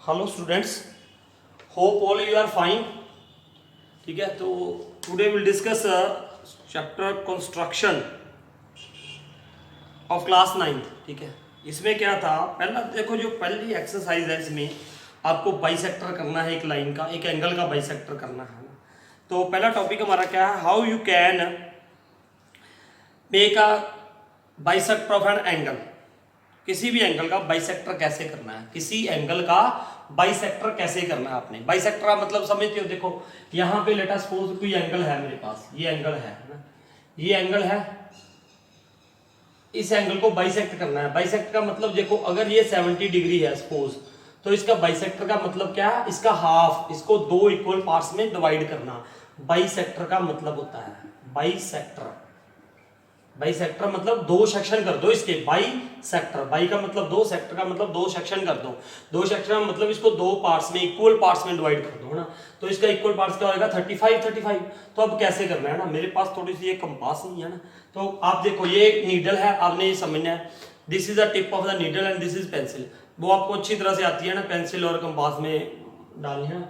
Hello students, hope all you are fine. ठीक है, तो today will discuss chapter construction of class 9। ठीक है, इसमें क्या था, पहला देखो, जो पहली एक्सरसाइज है इसमें आपको बाइसेक्टर करना है, एक लाइन का, एक एंगल का बाइसेक्टर करना है ना। तो पहला टॉपिक हमारा क्या है, how you can make a bisector of an angle. किसी भी एंगल का बाइसेक्टर कैसे करना है, किसी एंगल का बाइसेक्टर कैसे करना है आपने। बाइसेक्टर का मतलब समझते हो, देखो यहाँ पे लेट अस सपोज कोई एंगल है मेरे पास, ये एंगल है ना, ये एंगल है, इस एंगल को बाइसेक्ट करना है। बाइसेक्ट का मतलब देखो, अगर ये 70 डिग्री है सपोज, तो इसका बाइसेक्टर का मतलब क्या है, इसका हाफ, इसको दो इक्वल पार्ट्स में डिवाइड करना बाइसेक्टर का मतलब होता है। बाइसेक्टर, बाइसेक्टर मतलब दो सेक्शन कर दो इसके। बाई सेक्टर, बाई का मतलब दो, सेक्टर का मतलब दो सेक्शन कर दो। दो सेक्शन का मतलब इसको दो पार्ट्स में, इक्वल पार्ट्स में डिवाइड कर दो ना। तो इसका इक्वल पार्ट्स क्या होगा, 35। तो अब कैसे करना है ना, मेरे पास थोड़ी सी ये कंपास नहीं है ना, तो आप देखो ये एक नीडल है, आपने ये समझना है, this is the tip of the needle and this is pencil. वो आपको अच्छी तरह से आती है ना, पेंसिल और कंपास में डालनी है।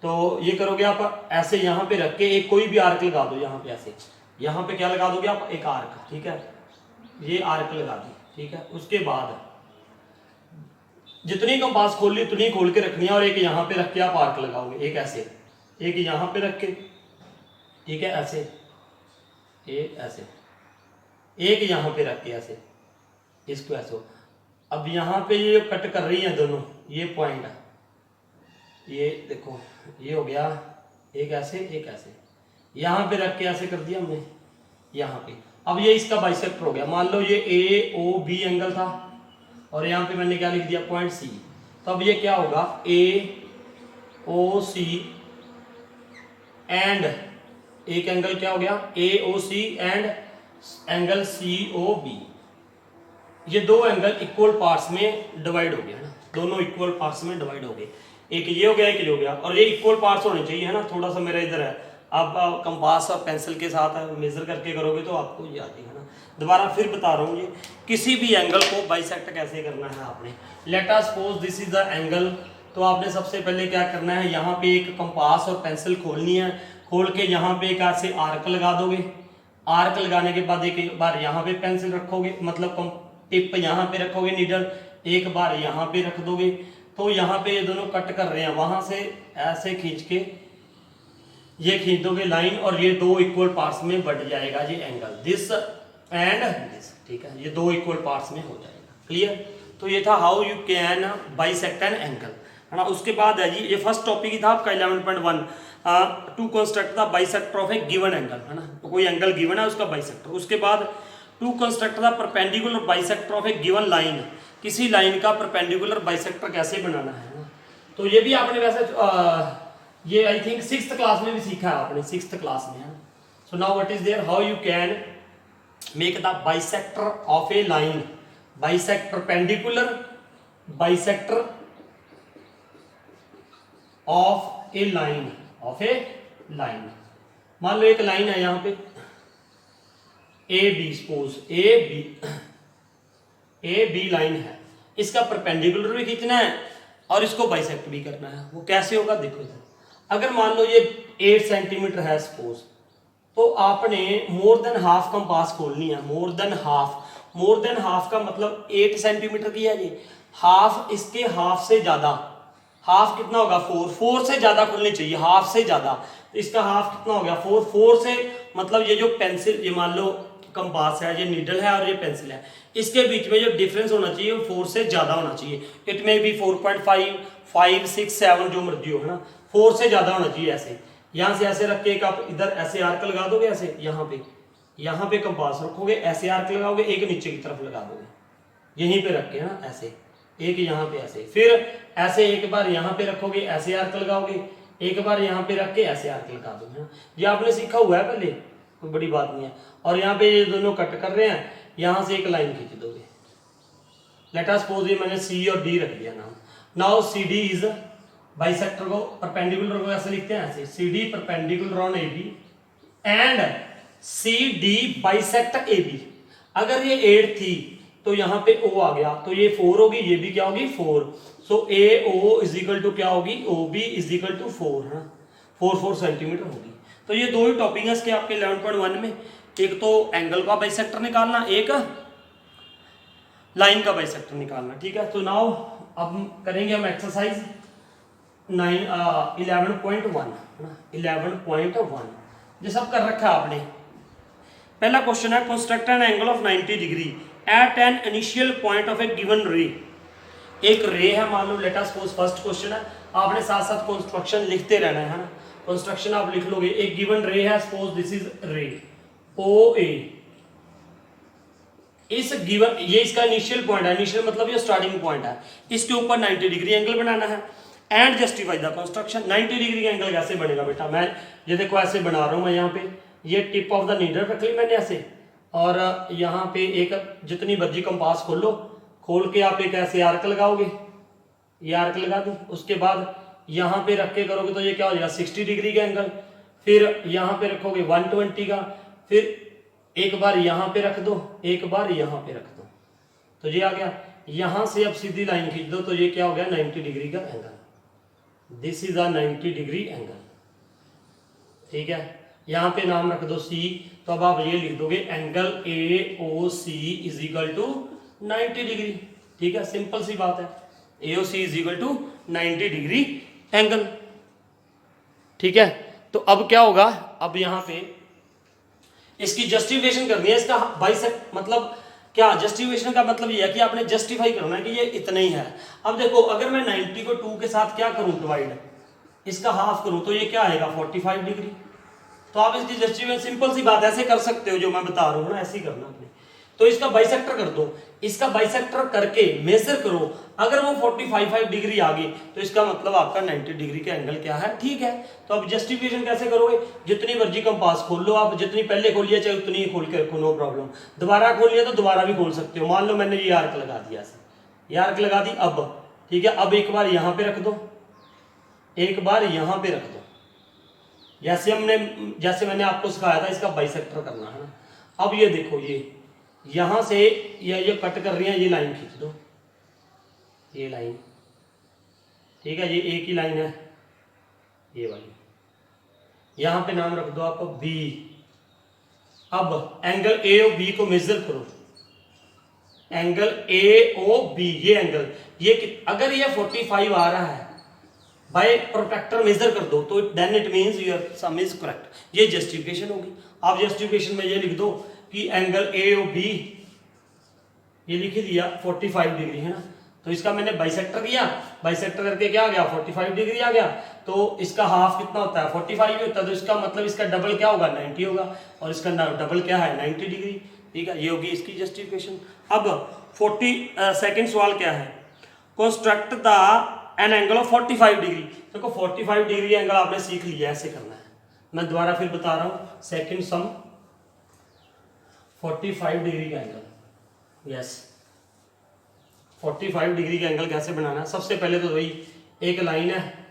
तो ये करोगे आप ऐसे, यहाँ पे रख के एक कोई भी आर्क लगा दो, यहाँ पे ऐसे, यहाँ पे क्या लगा दोगे आप, एक आर्क। ठीक है, ये आर्क लगा दी। ठीक है, उसके बाद जितनी कंपास खोल ली उतनी खोल के रखनी है, और एक यहाँ पे रख के आप आर्क लगाओगे, एक ऐसे, एक यहाँ पे रख के, ठीक है, ऐसे, एक ऐसे, एक यहाँ पे रख के ऐसे, इसको ऐसे। अब यहाँ पे ये कट कर रही है दोनों, ये पॉइंट, ये देखो, ये हो गया एक ऐसे, एक ऐसे, यहाँ पे रख के ऐसे कर दिया हमने यहाँ पे। अब ये इसका बाइसेक्टर हो गया। मान लो ये ए ओ बी एंगल था, और यहाँ पे मैंने क्या लिख दिया, पॉइंट सी। तो अब ये क्या होगा, ए ओ सी एंड एक एंगल क्या हो गया, A O C and angle C O B. ये दो एंगल इक्वल पार्ट्स में डिवाइड हो गया ना, दोनों इक्वल पार्ट्स में डिवाइड हो गए। एक ये हो गया, एक ये हो गया, और ये इक्वल पार्ट्स होने चाहिए है ना। थोड़ा सा मेरा इधर है, आप कंपास और पेंसिल के साथ मेजर करके करोगे तो आपको ये आती है ना। दोबारा फिर बता रहा हूँ, ये किसी भी एंगल को बाइसेक्ट कैसे करना है आपने। Late us suppose this is the angle. तो आपने सबसे पहले क्या करना है, यहाँ पे एक कंपास और पेंसिल खोलनी है, खोल के यहाँ पे एक ऐसे आर्क लगा दोगे। आर्क लगाने के बाद एक बार यहाँ पे पेंसिल रखोगे, मतलब टिप यहाँ पे रखोगे नीडल, एक बार यहाँ पे रख दोगे। तो यहाँ पे ये दोनों कट कर रहे हैं, वहां से ऐसे खींच के ये खींच दोगे लाइन, और ये दो इक्वल पार्ट्स में बढ़ जाएगा ये एंगल, दिस एंड दिस। ठीक है, ये दो इक्वल पार्ट्स में हो जाएगा। क्लियर। तो ये था how you can bisect an angle, है ना। उसके बाद है जी, ये फर्स्ट टॉपिक ही था आपका 11.1, to construct the bisector of a given angle, है ना। तो कोई एंगल गिवन है, उसका बाइसेक्टर। उसके बाद to construct the perpendicular bisector of a given line, किसी लाइन का परपेंडिकुलर बाइसेक्टर कैसे बनाना है ना। तो ये भी आपने वैसे ये आई थिंक 6th क्लास में भी सीखा है आपने, 6th क्लास में, है। So now what is there, how you can make the bisector of a line, bisect perpendicular bisector of a line, of a line. मान लो एक लाइन है यहाँ पे A B, suppose A B line है, इसका परपेंडिकुलर भी खींचना है और इसको बाइसेक्ट भी करना है। वो कैसे होगा, देखो इधर, अगर मान लो ये 8 सेंटीमीटर है सपोज, तो आपने मोर देन हाफ कंपास खोलनी है। मोर देन हाफ का मतलब 8 सेंटीमीटर की है ये, हाफ, इसके हाफ से ज्यादा, हाफ कितना होगा, 4 से ज्यादा खुलनी चाहिए, हाफ से ज्यादा। तो इसका हाफ कितना हो गया, 4 से मतलब ये जो पेंसिल, ये मान लो कंपास है, ये नीडल है और ये पेंसिल है, इसके बीच में जो डिफरेंस होना चाहिए वो 4 से ज्यादा होना चाहिए। इट में बी 4.5, 5, 6, 7 जो मर्जी हो, है ना। 4 से ज्यादा होना चाहिए। ऐसे यहाँ से ऐसे रख के एक आप इधर ऐसे आर्क लगा दोगे, ऐसे यहाँ पे कंपास रखोगे, ऐसे आर्क लगाओगे, एक नीचे की तरफ लगा दोगे, यहीं पे रख के, है ना, ऐसे एक यहाँ पे ऐसे, फिर ऐसे एक बार यहाँ पे रखोगे, ऐसे आर्क लगाओगे, एक बार यहाँ पे रख के ऐसे आर्क लगा दो, है ना। ये आपने सीखा हुआ है पहले, कोई बड़ी बात नहीं है। और यहाँ पे ये दोनों कट कर रहे हैं, यहाँ से एक लाइन खींच दोगे। लेट अस सपोज ये मैंने सी और डी रख दिया नाम। Now C D is bisector को, परपेंडिकुलर को ऐसे लिखते हैं, ऐसे C D perpendicular on A B and C D bisect A B. अगर ये 8 थी तो यहाँ पे O आ गया, तो ये 4 होगी, ये भी क्या होगी 4। सो AO इज इक्वल टू क्या होगी OB इज इक्वल टू 4 है, 4 सेंटीमीटर होगी। तो ये दो ही टॉपिक है इसके आपके 11.1 में, एक तो एंगल का बाइसेक्टर निकालना, एक लाइन का बाइसेक्टर निकालना, ठीक है। तो नाउ अब करेंगे हम एक्सरसाइज 11.1 ये सब कर रखा है आपने। पहला क्वेश्चन है construct an angle of 90 degree at an initial point of a given ray. एक रे है मान लो, let us suppose first question है, आपने साथ साथ कंस्ट्रक्शन लिखते रहना है ना, कंस्ट्रक्शन आप लिख लोगे। एक गिवन रे है, सपोज दिस इज रे OA, इस गिवन ये इसका इनिशियल पॉइंट है, इनिशियल मतलब ये स्टार्टिंग पॉइंट है, इसके ऊपर 90 डिग्री एंगल बनाना है and justify the construction. 90 degree का एंगल कैसे बनेगा बेटा, मैं ये देखो ऐसे बना रहा हूं मैं, यहाँ पे ये टिप ऑफ द नीडल रख ली मैंने ऐसे, और यहाँ पे एक जितनी मर्जी कंपास खोल लो, खोल के आप एक ऐसे आर्क लगाओगे, ये आर्क लगा दूं, उसके बाद यहाँ पे रख के करोगे तो ये क्या हो जाएगा 60 डिग्री का एंगल, फिर यहाँ पे रखोगे 120 का, फिर एक बार यहाँ पे रख दो, एक बार यहाँ पे रख दो, तो ये आ गया। यहाँ से अब सीधी लाइन खींच दो तो ये क्या हो गया 90 डिग्री का angle, this is a 90 degree angle, ठीक है। यहाँ पे नाम रख दो C, तो अब आप ये लिख दोगे angle AOC is equal to 90 degree, ठीक है, सिंपल सी बात है, AOC is equal to 90 degree angle, ठीक है। तो अब क्या होगा, अब यहाँ पे इसकी जस्टिफिकेशन करनी है, इसका बाइसेक्ट मतलब क्या, जस्टिफिकेशन का मतलब ये है कि आपने जस्टिफाई करना है कि ये इतना ही है। अब देखो अगर मैं 90 को 2 के साथ क्या करूं डिवाइड, इसका हाफ करूं तो ये क्या आएगा 45 डिग्री। तो आप इसकी जस्टिफिकेशन सिंपल सी बात ऐसे कर सकते हो, जो मैं बता रहा हूं ना ऐसे ही करना आपने। तो इसका बाइसेक्टर कर दो, इसका बाइसेक्टर करके मेजर करो, अगर वो 45 डिग्री आ गई तो इसका मतलब आपका 90 डिग्री का एंगल क्या है, ठीक है। तो अब जस्टिफिकेशन कैसे करोगे, जितनी मर्जी कंपास खोल लो आप, जितनी पहले खोलिए चाहे उतनी ही खोल के रखो, नो प्रॉब्लम। दोबारा खोल लिया तो दोबारा भी खोल सकते हो, मान लो मैंने ये आर्क लगा दिया, ये आर्क लगा दी, अब ठीक है। अब एक बार यहाँ पे रख दो, एक बार यहाँ पे रख दो, जैसे मैंने आपको सिखाया था इसका बाइसेक्टर करना है ना। अब ये देखो, ये यहां से ये कट कर रही है, ये लाइन खींच दो, ये लाइन, ठीक है, ये एक ही लाइन है ये वाली, यहां पे नाम रख दो आप B। अब एंगल AOB को मेजर करो, एंगल AOB, ये एंगल ये अगर ये 45 आ रहा है, बाय प्रोट्रैक्टर मेजर कर दो, तो then it means your sum is correct, ये जस्टिफिकेशन होगी। आप जस्टिफिकेशन में ये लिख दो कि एंगल AOB ये लिख दिया 45 डिग्री है ना, तो इसका मैंने बाइसेक्टर किया, बाइसेक्टर करके क्या आ गया 45 डिग्री आ गया, तो इसका हाफ कितना होता है 45 ही होता है, तो इसका मतलब इसका डबल क्या होगा 90 होगा, और इसका डबल क्या है 90 डिग्री, ठीक है, ये होगी इसकी जस्टिफिकेशन। अब 42nd सवाल क्या है, construct the N angle of 45 degree. देखो 45 डिग्री एंगल आपने सीख लिया, ऐसे करना है, मैं दोबारा फिर बता रहा हूं। सेकंड सम 45 डिग्री का एंगल, यस 45 डिग्री का एंगल कैसे बनाना है, सबसे पहले तो वही एक लाइन है,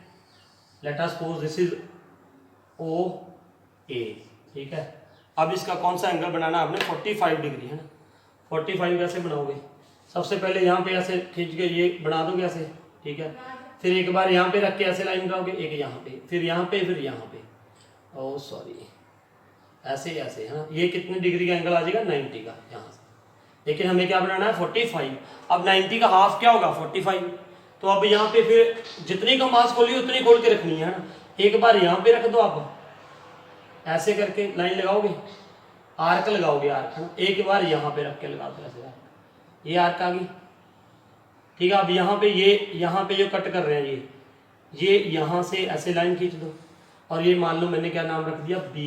let us suppose this is OA, ठीक है। अब इसका कौन सा एंगल बनाना आपने 45 डिग्री है ना। 45 कैसे बनाओगे, सबसे पहले यहाँ पे ऐसे खींच के ये बना दोगे ऐसे, ठीक है, फिर एक बार यहाँ पे रख के ऐसे लाइन बनाओगे, एक यहाँ पे, फिर यहाँ पे, फिर यहाँ पे, ओह सॉरी, ऐसे ऐसे है ना, ये कितने डिग्री का एंगल आ जाएगा 90 का यहाँ से, लेकिन हमें क्या बनाना है 45। अब 90 का हाफ क्या होगा 45, तो अब यहाँ पे फिर जितनी कंपास खोली उतनी खोल के रखनी है ना, एक बार यहाँ पे रख दो आप, ऐसे करके लाइन लगाओगे, आर्क लगाओगे, आर्क है ना, एक बार यहाँ पे रख के लगा दो ऐसे, ये आर्क आ गई, ठीक है। अब यहाँ पे जो कट कर रहे हैं ये यहाँ से ऐसे लाइन खींच दो, और ये मान लो मैंने क्या नाम रख दिया B,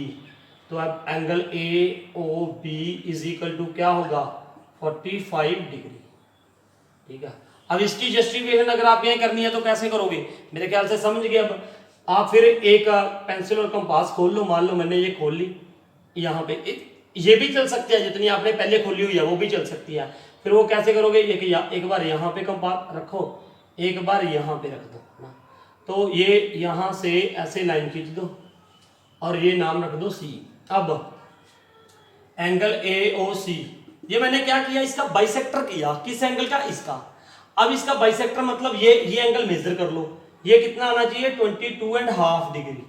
तो अब angle AOB is equal to क्या होगा 45 डिग्री, ठीक है। अब इसकी जस्टिफिकेशन अगर आप ये करनी है तो कैसे करोगे, मेरे ख्याल से समझ गए। अब आप फिर एक पेंसिल और कंपास खोल लो, मान लो मैंने ये खोल ली, यहाँ पे ये भी चल सकती है, जितनी आपने पहले खोली हुई है वो भी चल सकती है। फिर वो कैसे करोगे, एक बार यहाँ पे कंपास रखो, एक बार यहाँ पे रख दो ना, तो ये यहाँ से ऐसे लाइन खींच दो और ये नाम रख दो C। अब एंगल AOC ये मैंने क्या किया, इसका बाइसेक्टर किया। किस एंगल का, इसका। अब इसका बाइसेक्टर मतलब ये एंगल मेजर कर लो, ये कितना आना चाहिए 22.5 डिग्री,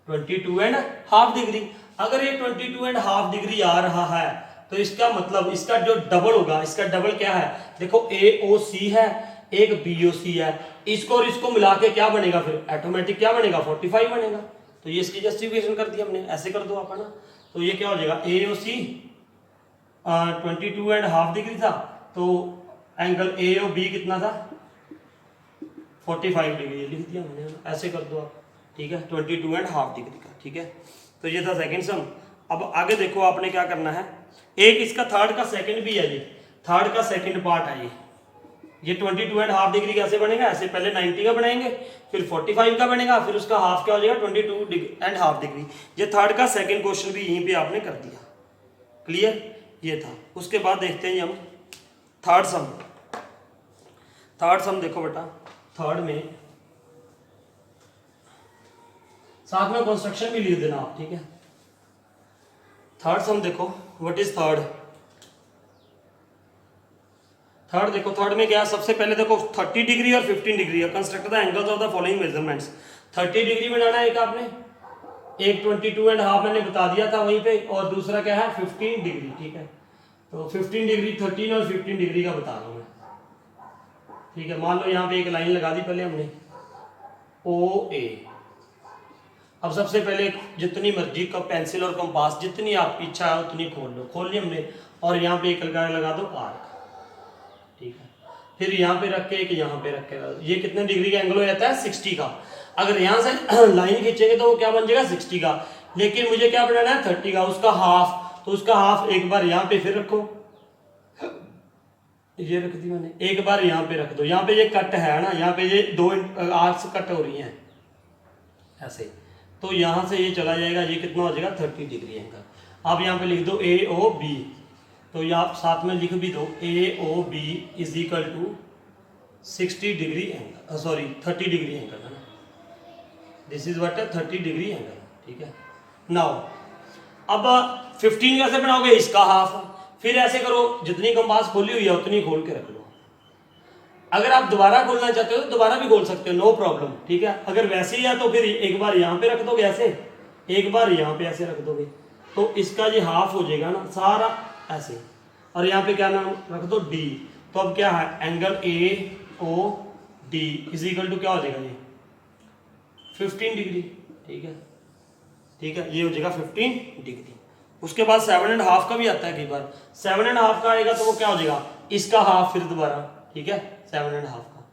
22.5 डिग्री। अगर ये 22.5 डिग्री आ रहा है तो इसका मतलब इसका जो डबल होगा, इसका डबल क्या है, देखो AOC है, एक BOC है, इसको और इसको मिला के क्या बनेगा, फिर ऑटोमेटिक क्या बनेगा 45 बनेगा। तो ये इसकी जस्टिफिकेशन कर दी हमने, ऐसे कर दो आप, है ना। तो ये क्या हो जाएगा, AOC 22.5 डिग्री था, तो एंगल AOB कितना था 45 डिग्री, लिख दिया हमने, ऐसे कर दो आप, ठीक है, 22.5 डिग्री का, ठीक है। तो ये था सेकंड सम। अब आगे देखो आपने क्या करना है, एक इसका थर्ड का सेकंड भी है, ये थर्ड का सेकंड पार्ट है ये 22.5 डिग्री कैसे बनेगा, ऐसे पहले 90 का बनाएंगे, फिर 45 का बनेगा, फिर उसका हाफ क्या हो जाएगा 22.5 डिग्री। ये थर्ड का सेकंड क्वेश्चन भी यहीं पे आपने कर दिया, क्लियर, ये था। उसके बाद देखते हैं हम थर्ड सम। थर्ड सम देखो बेटा, थर्ड में साथ में कंस्ट्रक्शन भी लिख देना आप, ठीक है। थर्ड सम देखो, व्हाट इज थर्ड। थर्ड देखो, थर्ड में क्या है, सबसे पहले देखो 30 डिग्री और 15 डिग्री है, construct the angles of the following measurements. 30 degree बनाना है एक आपने, एक 22.5 मैंने बता दिया था वहीं पे, और दूसरा क्या है 15 डिग्री, ठीक है। तो 15 डिग्री 13 और 15 डिग्री का बता रहा हूं मैं, ठीक है। मान लो यहाँ पे एक लाइन लगा दी पहले हमने OA। अब सबसे पहले जितनी मर्जी का पेंसिल और कंपास जितनी आपकी इच्छा है उतनी खोल लो, खोल ली हमने, और यहाँ पे एक लगा दो आर्क, ठीक है। फिर यहाँ पे रख के एक यहाँ पे रख के, ये कितने डिग्री का एंगल हो जाता है 60 का। अगर यहाँ से लाइन खींचेंगे तो वो क्या बन जाएगा 60 का, लेकिन मुझे क्या बनाना है 30 का, उसका हाफ, तो उसका हाफ एक बार यहाँ पे फिर रखो, ये रख दी मैंने, एक बार यहाँ पे रख दो, यहाँ पे ये कट है ना, यहाँ पे ये दो आर्क्स कट हो रही हैं ऐसे, तो यहाँ से ये चला जाएगा, ये कितना हो जाएगा 30 डिग्री एंगल। आप यहाँ पे लिख दो AOB, तो ये आप साथ में लिख भी दो AOB is equal to 60 degree angle, sorry 30 degree angle, है ना। This is what 30 degree angle, ठीक है। नाउ अब 15 कैसे बनाओगे, इसका हाफ, फिर ऐसे करो, जितनी कंपास खोली हुई है उतनी खोल के रख लो। अगर आप दोबारा खोलना चाहते हो तो दोबारा भी खोल सकते हो, नो प्रॉब्लम, ठीक है। अगर वैसे ही है तो फिर एक बार यहाँ पे रख दोगे ऐसे, एक बार यहाँ पे ऐसे रख दोगे, तो इसका ये हाफ हो जाएगा ना सारा ऐसे, और यहाँ पे क्या नाम रख दो D। तो अब क्या है, angle AOD is equal to क्या हो जाएगा, ये 15 डिग्री, ठीक है, ठीक है, ये हो जाएगा 15 डिग्री। उसके बाद 7.5 का भी आता है कई बार, 7.5 का आएगा तो वो क्या हो जाएगा, इसका हाफ फिर दोबारा, ठीक है, 7.5 का।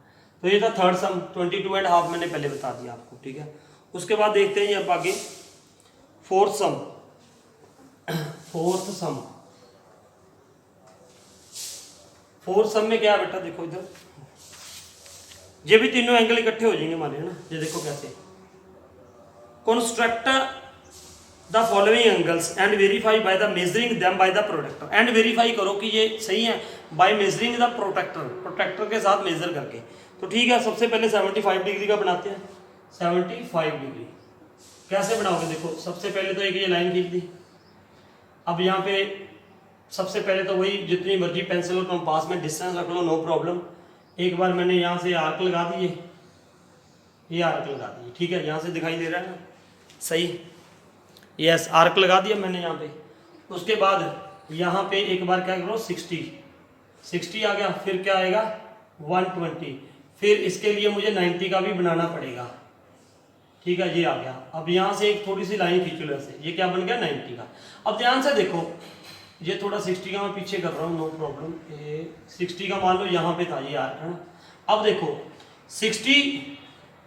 तो ये था थर्ड सम, 22.5 मैंने पहले बता दिया आपको, ठीक है। उसके बाद देखते हैं अब आगे फोर्थ सम। फोर्थ सम, फोर्थ सम में क्या है बेटा, देखो इधर, ये भी तीनों एंगल इकट्ठे हो जाएंगे हमारे, है ना। ये देखो कैसे, construct the following angles and verify by the measuring them by the protractor. And verify करो कि ये सही है by measuring the protractor, protractor के साथ मेजर करके। तो ठीक है, सबसे पहले 75 डिग्री का बनाते हैं। 75 डिग्री कैसे बनाओगे, देखो सबसे पहले तो एक ये लाइन खींच दी। अब यहाँ पे सबसे पहले तो वही जितनी मर्जी पेंसिल और कंपास में डिस्टेंस रख लो, नो प्रॉब्लम। एक बार मैंने यहाँ से आर्क लगा दिए, ये आर्क लगा दिए, ठीक है, यहाँ से दिखाई दे रहा है ना, सही, यस, आर्क लगा दिया मैंने यहाँ पे। उसके बाद यहाँ पे एक बार क्या करो 60 आ गया, फिर क्या आएगा 120, फिर इसके लिए मुझे 90 का भी बनाना पड़ेगा, ठीक है, ये आ गया। अब यहाँ से एक थोड़ी सी लाइन खींच लो ऐसे, ये क्या बन गया 90 का। अब ध्यान से देखो, ये थोड़ा 60 का मैं पीछे कर रहा हूँ, नो प्रॉब्लम। 60 का मान लो यहाँ पे था ये आर्क, है ना। अब देखो 60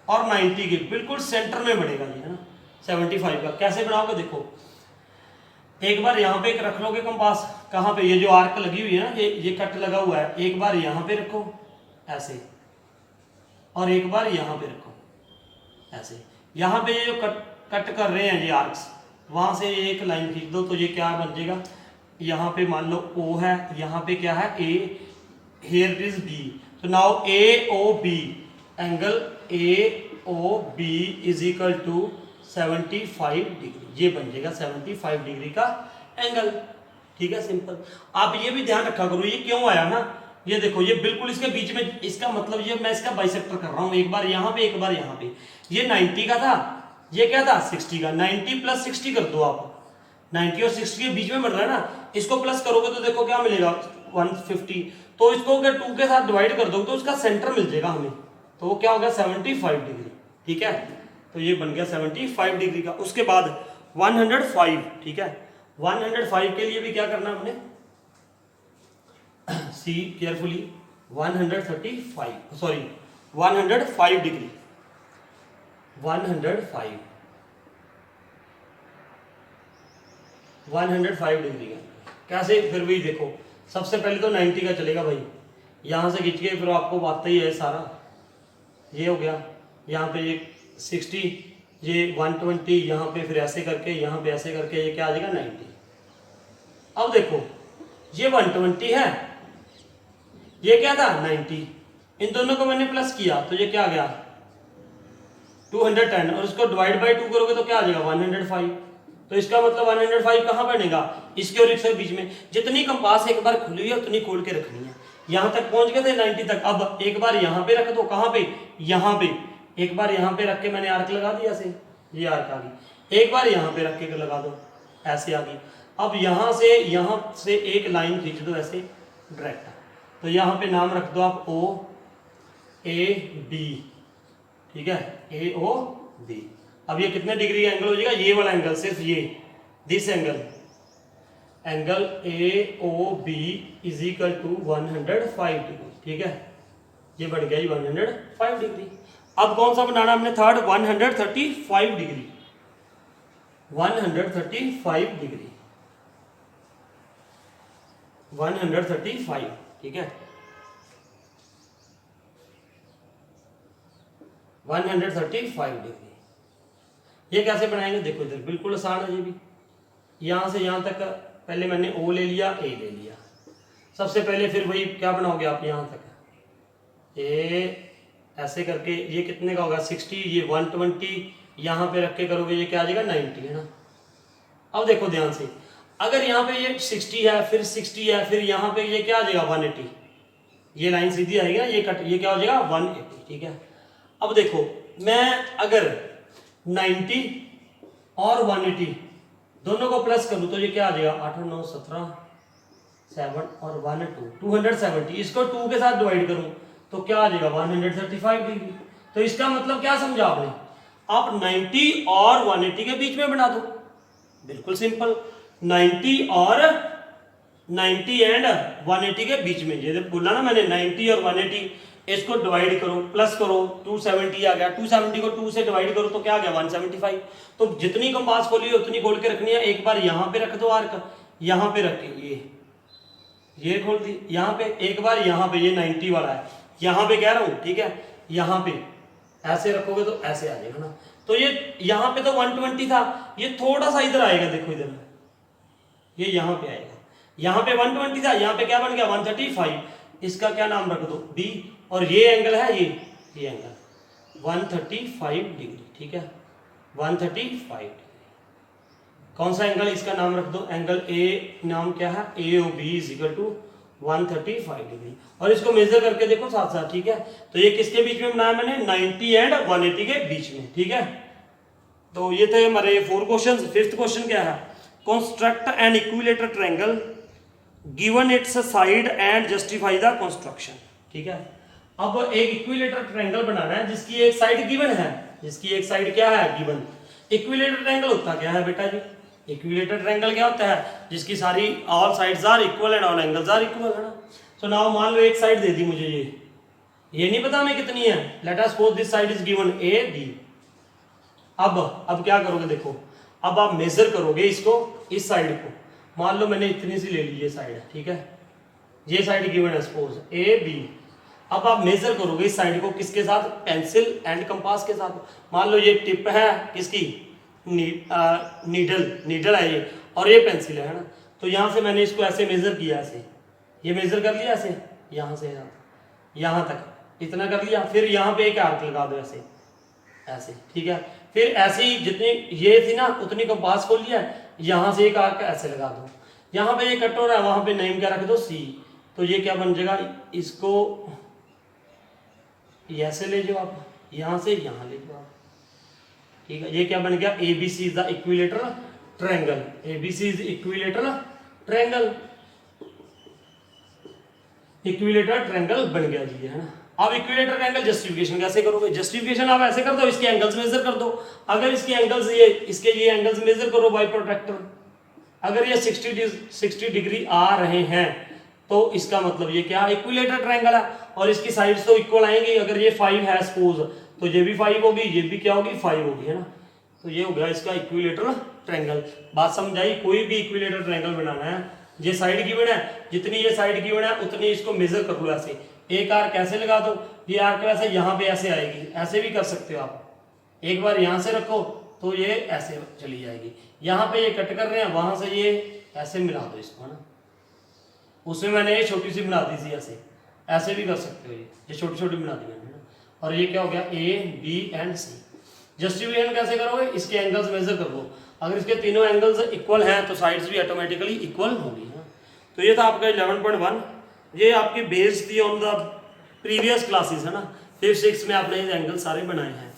और 90 के बिल्कुल सेंटर में बनेगा ये, है ना। 75 का कैसे बनाओगे, देखो एक बार यहाँ पे रख लोगे कंपास, कहाँ पे, ये जो आर्क लगी हुई है ना, ये कट लगा हुआ है, एक बार यहाँ पे रखो ऐसे, और एक बार यहाँ पे रखो ऐसे। यहाँ पे ये जो कट कर रहे हैं ये आर्क्स, वहां से एक लाइन खींच दो, तो ये क्या बन जाएगा, यहाँ पे मान लो O है, यहाँ पे क्या है A, here is B, तो now AOB angle AOB is equal to 75 degree, ये बन जाएगा 75 डिग्री का एंगल, ठीक है, सिंपल। आप ये भी ध्यान रखा करो, ये क्यों आया ना, ये देखो ये बिल्कुल इसके बीच में, इसका मतलब ये मैं इसका बाइसेक्टर कर रहा हूं, एक बार यहाँ पे एक बार यहाँ पे। ये 90 का था, ये क्या था 60 का, 90 प्लस 60 कर दो आप, 90 और 60 के बीच में बढ़ रहा है ना, इसको प्लस करोगे तो देखो क्या मिलेगा 150। तो इसको अगर 2 के साथ डिवाइड कर दो तो उसका सेंटर मिल जाएगा हमें, तो वो क्या हो गया 75 डिग्री। ठीक है, तो ये बन गया 75 डिग्री का। उसके बाद 105, ठीक है, 105 के लिए भी क्या करना हमने, see carefully, 135 sorry 105 degree, 105 degree का कैसे, फिर भी देखो सबसे पहले तो 90 का चलेगा भाई, यहां से खींच के फिर आपको आता ही है सारा, ये हो गया, यहाँ पे ये 60, ये 120, यहाँ पे फिर ऐसे करके, यहाँ पे ऐसे करके, ये क्या आ जाएगा 90। अब देखो ये 120 है, ये क्या था 90, इन दोनों को मैंने प्लस किया तो ये क्या आ गया 210, और इसको डिवाइड बाय 2 करोगे तो क्या आ जाएगा 105। तो इसका मतलब 105 कहाँ बनेगा, इसके और इसके बीच में। जितनी कंपास एक बार खुली है उतनी खोल के रखनी है। यहां तक पहुंच गए थे 90 तक, अब एक बार यहाँ पे रख दो, कहाँ पे, यहाँ पे, एक बार यहाँ पे रख के मैंने आर्क लगा दिया ऐसे, ये आर्क आ गई, एक बार यहाँ पे रख के लगा दो, ऐसे आ गई। अब यहाँ से एक लाइन खींच दो ऐसे डायरेक्ट, तो यहाँ पे नाम रख दो आप ओ ए बी, ठीक है, ए ओ बी। अब ये कितने डिग्री का एंगल हो जाएगा, ये वाला एंगल, सिर्फ ये this angle A O B is equal to 105 degree, ठीक है, ये बढ़ गया 105 डिग्री। अब कौन सा बनाना हमने थर्ड, 135 डिग्री, 135 डिग्री, 135, ठीक है, 135 डिग्री। ये कैसे बनाएंगे, देखो इधर बिल्कुल आसान है ये भी। यहां से यहां तक पहले मैंने ओ ले लिया, ए ले लिया, सबसे पहले फिर वही क्या बनाओगे आप, यहां तक ए ऐसे करके, ये कितने का होगा 60, ये 120, यहां पे रख के करोगे ये क्या आ जाएगा 90, है ना। अब देखो ध्यान से, अगर यहाँ पे ये 60 है, फिर 60 है, फिर यहाँ पे ये क्या आ जाएगा 180, ये लाइन सीधी आएगी ना, ये कट, ये क्या हो जाएगा 180, ठीक है। अब देखो मैं अगर 90 और 180 दोनों को प्लस करूं तो ये क्या आ जाएगा 8 9 17 7 और 1 2 270, इसको 2 के साथ डिवाइड करूं तो क्या आ जाएगा 135 डिग्री। तो इसका मतलब क्या समझा आपने, आप 90 और 180 के बीच में बना दो, बिल्कुल सिंपल, 90 एंड 180 के बीच में, ये बोला ना मैंने 90 और 180, इसको डिवाइड करो, प्लस करो, 270 आ गया, 270 को 2 से डिवाइड करो तो क्या आ गया 175। तो जितनी कंपास खोली है उतनी खोल के रखनी है, एक बार यहाँ पे रख दो आर्क, यहाँ पे रख के ये खोल दी, यहाँ पे एक बार, यहाँ पे ये 90 वाला है, यहाँ पे कह रहा हूँ, ठीक है, यहाँ पे ऐसे रखोगे तो ऐसे आ जाएगा ना। तो ये यहाँ पे तो 120 था, ये थोड़ा सा इधर आएगा, देखो इधर ये यहाँ पे आएगा, यहाँ पे 120 था, यहाँ पे क्या बन गया 135, इसका क्या नाम रख दो बी, और ये एंगल है ये एंगल 135 डिग्री, ठीक है, 135 डिग्री। कौन सा एंगल, इसका नाम रख दो एंगल ए, नाम क्या है A O B is equal to 135 degree, और इसको मेजर करके देखो साथ साथ, ठीक है। तो ये किसके बीच में बनाया मैंने, 90 एंड 180 के बीच में, ठीक है। तो ये थे हमारे 4 क्वेश्चन। फिफ्थ क्वेश्चन क्या है, construct N equilateral triangle given it's side and justify the construction, ठीक है। अब एक इक्विलेटर ट्रायंगल बनाना है जिसकी एक साइड गिवन है, जिसकी एक साइड क्या है गिवन। इक्विलेटर ट्रायंगल होता क्या है बेटा जी, इक्विलेटर ट्रायंगल क्या होता है, जिसकी सारी all sides are equal and all angles are equal, है ना। सो नाउ मान लो एक साइड दे दी मुझे, ये नहीं पता हमें कितनी है, let us suppose this side is given A B. अब क्या करोगे, देखो अब आप मेजर करोगे इसको, इस साइड को, मान लो मैंने इतनी सी ले ली ये साइड, ठीक है, ये साइड गिवन है सपोज ए बी। अब आप मेजर करोगे इस साइड को किसके साथ, पेंसिल एंड कंपास के साथ। मान लो ये टिप है किसकी, नीडल है ये, और ये पेंसिल है ना। तो यहाँ से मैंने इसको ऐसे मेजर किया, ऐसे ये मेजर कर लिया, ऐसे यहाँ से यहाँ तक इतना कर लिया, फिर यहाँ पे एक आर्क लगा दो ऐसे ऐसे, ठीक है। फिर ऐसे ही जितनी ये थी ना उतनी कंपास खोल लिया, यहाँ से एक आर्क ऐसे लगा दो। यहाँ पे ये कट हो रहा है, वहां पे नेम क्या रख दो सी, तो ये क्या बन जाएगा, इसको ऐसे ले जाओ आप, यहां से यहां ले जाओ आप, ठीक है। ये क्या बन गया, ABC is the equilateral triangle, ABC is equilateral triangle, equilateral triangle बन गया जी, है ना। अब इक्विलेटरल ट्रायंगल जस्टिफिकेशन कैसे करोगे, जस्टिफिकेशन आप ऐसे कर दो, इसके एंगल्स मेजर कर दो। अगर इसके एंगल्स ये, इसके ये एंगल्स मेजर करो बाय प्रोट्रैक्टर, अगर ये 60 डिग्री आ रहे हैं तो इसका मतलब ये क्या, इक्विलेटरल ट्रायंगल है। और इसकी साइड्स तो इक्वल आएंगी, अगर ये 5 है सपोज, तो ये भी 5 होगी, ये भी क्या होगी 5 होगी, है ना। तो ये हो गया इसका इक्विलेटरल ट्रायंगल। बात समझ आई, कोई भी इक्विलेटरल ट्रायंगल बनाना है, ये साइड गिवन है, जितनी ये साइड गिवन है उतनी इसको मेजर कर लो ऐसे, एक आर्क ऐसे लगा दो, ये आर्क वैसे यहाँ पे ऐसे आएगी, ऐसे भी कर सकते हो आप, एक बार यहाँ से रखो तो ये ऐसे चली जाएगी, यहाँ पे ये कट कर रहे हैं, वहां से ये ऐसे मिला दो इसको, है ना। उसमें मैंने ये छोटी सी बना दी थी, ऐसे ऐसे भी कर सकते हो, ये छोटी छोटी बना दी मैंने, है ना। और ये क्या हो गया, A B and C। Justification कैसे करोगे, इसके एंगल्स मेजर कर लो, अगर इसके तीनों एंगल्स इक्वल हैं तो साइड्स भी ऑटोमेटिकली इक्वल होगी, है। तो ये था आपका 11.1, ये आपकी बेस्ड थी ऑन द प्रीवियस क्लासेस, है ना। फिर 6 में आपने ये एंगल सारे बनाए हैं।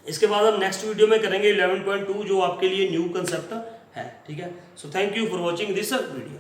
इसके बाद हम नेक्स्ट वीडियो में करेंगे 11.2, जो आपके लिए न्यू कंसेप्ट है, ठीक है। So thank you for watching this video.